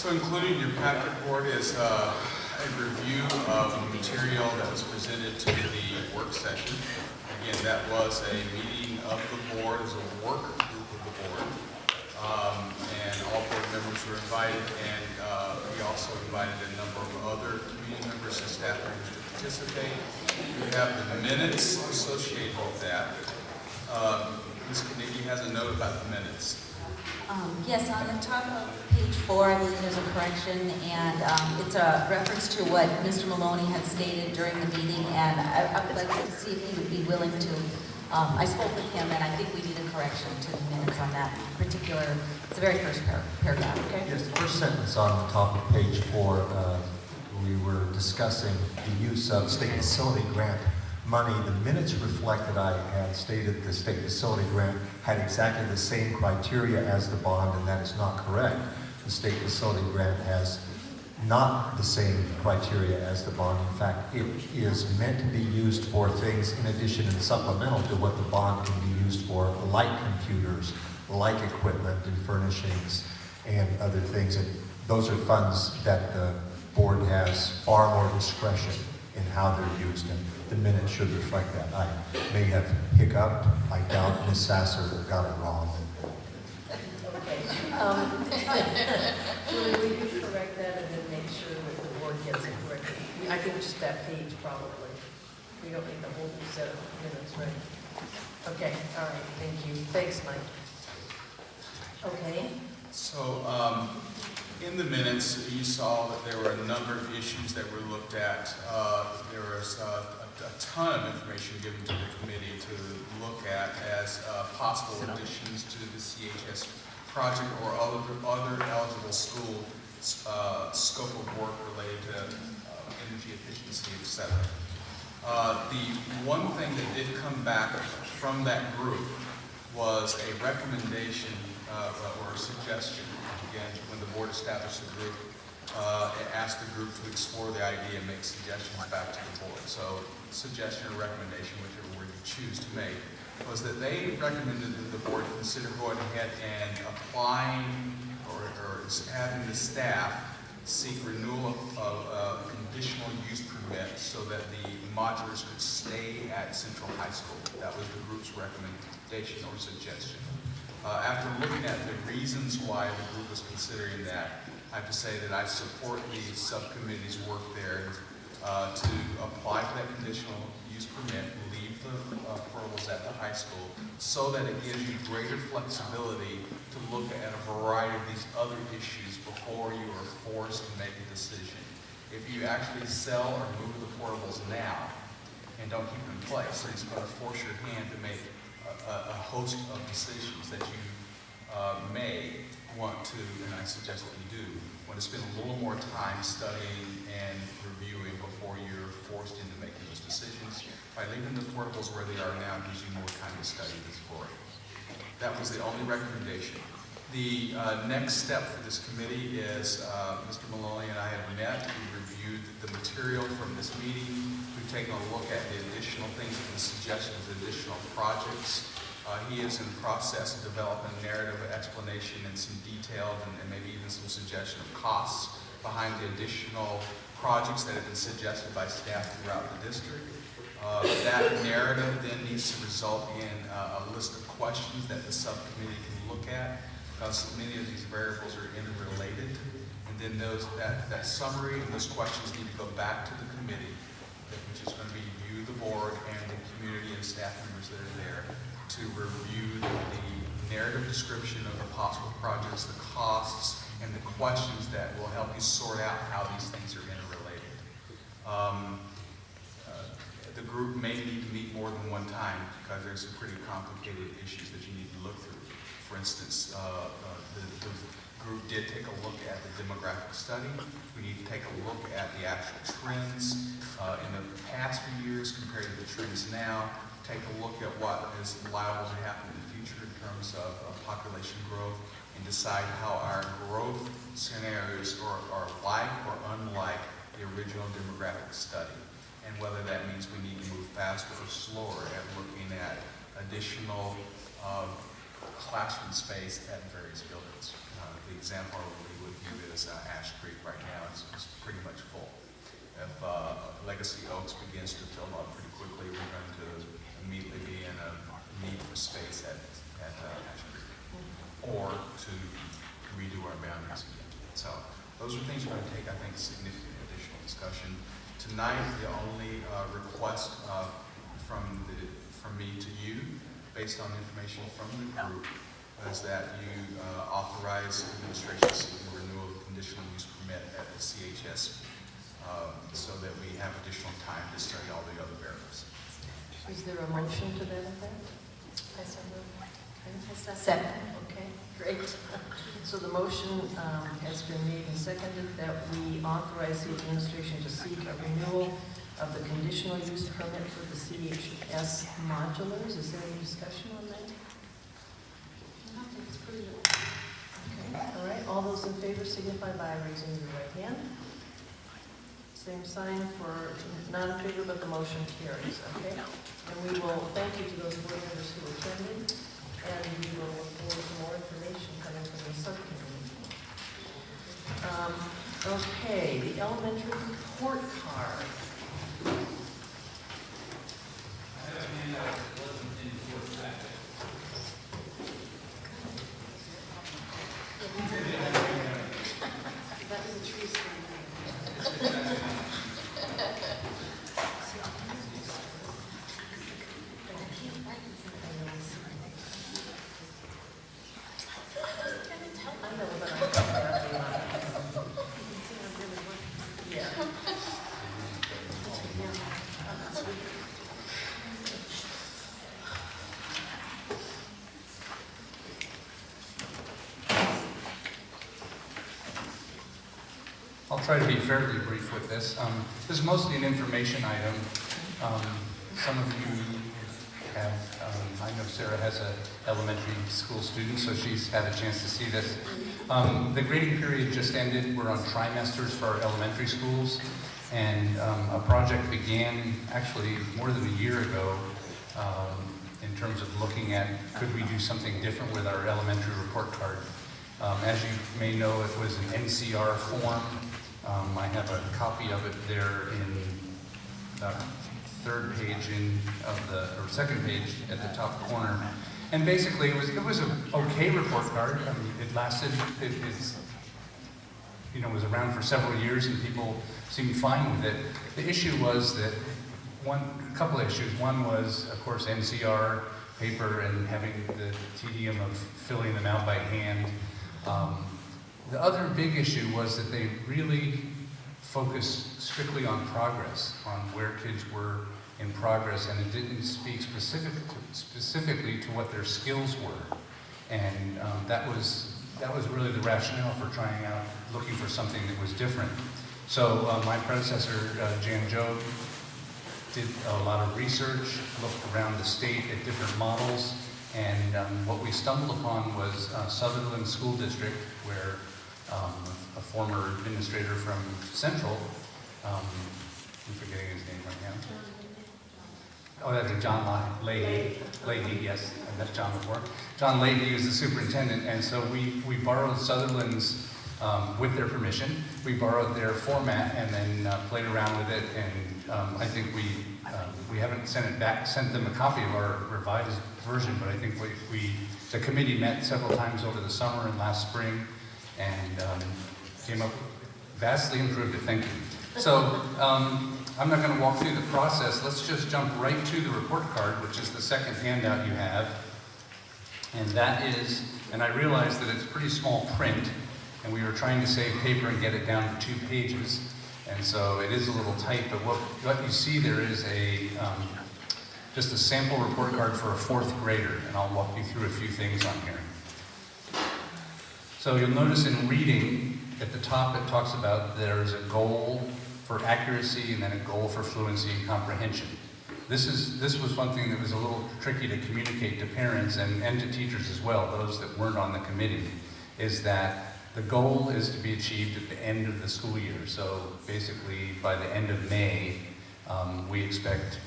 So included in your packet board is a review of the material that was presented to the work session. Again, that was a meeting of the board, as a work group of the board. And all board members were invited, and we also invited a number of other community members and staff members to participate. We have the minutes associated with that. Ms. Carnegie has a note about the minutes. Yes, on the top of page 4, I believe there's a correction, and it's a reference to what Mr. Maloney had stated during the meeting, and I would like to see if he would be willing to, I spoke with him, and I think we need a correction to the minutes on that particular, it's the very first paragraph, okay? Yes, the first sentence on the top of page 4, we were discussing the use of state facility grant money. The minutes reflect that I had stated the state facility grant had exactly the same criteria as the bond, and that is not correct. The state facility grant has not the same criteria as the bond. In fact, it is meant to be used for things in addition and supplemental to what the bond can be used for, like computers, like equipment and furnishings and other things. And those are funds that the board has far more discretion in how they're used, and the minutes should reflect that. I may have hiccuped. I doubt Ms. Sasser got it wrong. Okay. Julie, will you correct that and then make sure that the board gets it corrected? I think just that page probably. We don't need the whole set of minutes, right? Okay, all right, thank you. Thanks, Mike. Okay. So in the minutes, you saw that there were a number of issues that were looked at. There was a ton of information given to the committee to look at as possible additions to the CHS project or other eligible school scope of work related to energy efficiency, etc. The one thing that did come back from that group was a recommendation or a suggestion. Again, when the board established the group, it asked the group to explore the idea and make suggestions back to the board. So, suggestion or recommendation, whichever word you choose to make, was that they recommended that the board consider going ahead and applying or having the staff seek renewal of a conditional use permit so that the modulars could stay at Central High School. That was the group's recommendation or suggestion. After looking at the reasons why the group was considering that, I have to say that I support the subcommittee's work there to apply for that conditional use permit, leave the portables at the high school, so that it gives you greater flexibility to look at a variety of these other issues before you are forced to make a decision. If you actually sell or move the portables now and don't keep them in place, it's going to force your hand to make a host of decisions that you may want to, and I suggest that you do, want to spend a little more time studying and reviewing before you're forced into making those decisions. By leaving the portables where they are now, it gives you more time to study this for it. That was the only recommendation. The next step for this committee is Mr. Maloney and I have met. We reviewed the material from this meeting. We've taken a look at the additional things and the suggestions of additional projects. He is in the process of developing a narrative explanation and some detailed and maybe even some suggestion of costs behind the additional projects that have been suggested by staff throughout the district. That narrative then needs to result in a list of questions that the subcommittee can look at, because many of these variables are interrelated. And then that summary and those questions need to go back to the committee, which is going to be you, the board, and the community and staff members that are there, to review the narrative description of the possible projects, the costs, and the questions that will help you sort out how these things are interrelated. The group may need to meet more than one time because there's some pretty complicated issues that you need to look through. For instance, the group did take a look at the demographic study. We need to take a look at the actual trends in the past few years compared to the trends now. Take a look at what is liable to happen in the future in terms of population growth, and decide how our growth scenarios are like or unlike the original demographic study, and whether that means we need to move faster or slower at looking at additional classroom space at various buildings. The example we would give is Ash Creek right now is pretty much full. If Legacy Oaks begins to fill up pretty quickly, we're going to immediately be in a need for space at Ash Creek, or to redo our boundaries again. So those are things we're going to take, I think, significant additional discussion. Tonight, the only request from me to you, based on information from the group, is that you authorize administration seeking renewal of conditional use permit at the CHS, so that we have additional time to study all the other variables. Is there a motion to that effect? I so move. Okay. Second. Okay, great. So the motion has been made and seconded that we authorize the administration to seek a renewal of the conditional use permit for the CHS modulars. Is there any discussion on that? I think it's pretty good. Okay, all right. All those in favor signify by raising your right hand. Same sign for not in favor, but the motion carries, okay? And we will thank you to those board members who attended, and we will look forward to more information coming from the subcommittee. Okay, the elementary report card. That was a tree stand. I know, but I'm happy on it. Yeah. I'll try to be fairly brief with this. This is mostly an information item. Some of you have, I know Sarah has an elementary school student, so she's had a chance to see this. The grading period just ended. We're on trimesters for our elementary schools, and a project began actually more than a year ago in terms of looking at could we do something different with our elementary report card. As you may know, it was an NCR form. I have a copy of it there in the third page or second page at the top corner. And basically, it was an okay report card. I mean, it lasted. It's was around for several years, and people seemed fine with it. The issue was that a couple of issues. One was, of course, NCR paper and having the tedium of filling them out by hand. The other big issue was that they really focused strictly on progress, on where kids were in progress, and it didn't speak specifically to what their skills were. And that was really the rationale for trying out, looking for something that was different. So my predecessor, Jan Joe, did a lot of research, looked around the state at different models, and what we stumbled upon was Sutherland School District, where a former administrator from Central, I'm forgetting his name right now. Oh, that's John Leahy. Leahy, yes, I met John before. John Leahy was the superintendent, and so we borrowed Sutherland's, with their permission, we borrowed their format and then played around with it, and I think we haven't sent them a copy of our revised version, but I think the committee met several times over the summer and last spring, and came up, vastly improved it, thank you. So, I'm not going to walk through the process. Let's just jump right to the report card, which is the second handout you have. And that is, and I realize that it's pretty small print, and we were trying to save paper and get it down to 2 pages. And so it is a little tight, but what you see there is just a sample report card for a 4th grader, and I'll walk you through a few things on here. So you'll notice in reading, at the top it talks about there's a goal for accuracy and then a goal for fluency and comprehension. This was one thing that was a little tricky to communicate to parents and to teachers as well, those that weren't on the committee, is that the goal is to be achieved at the end of the school year. So basically by the end of May, we expect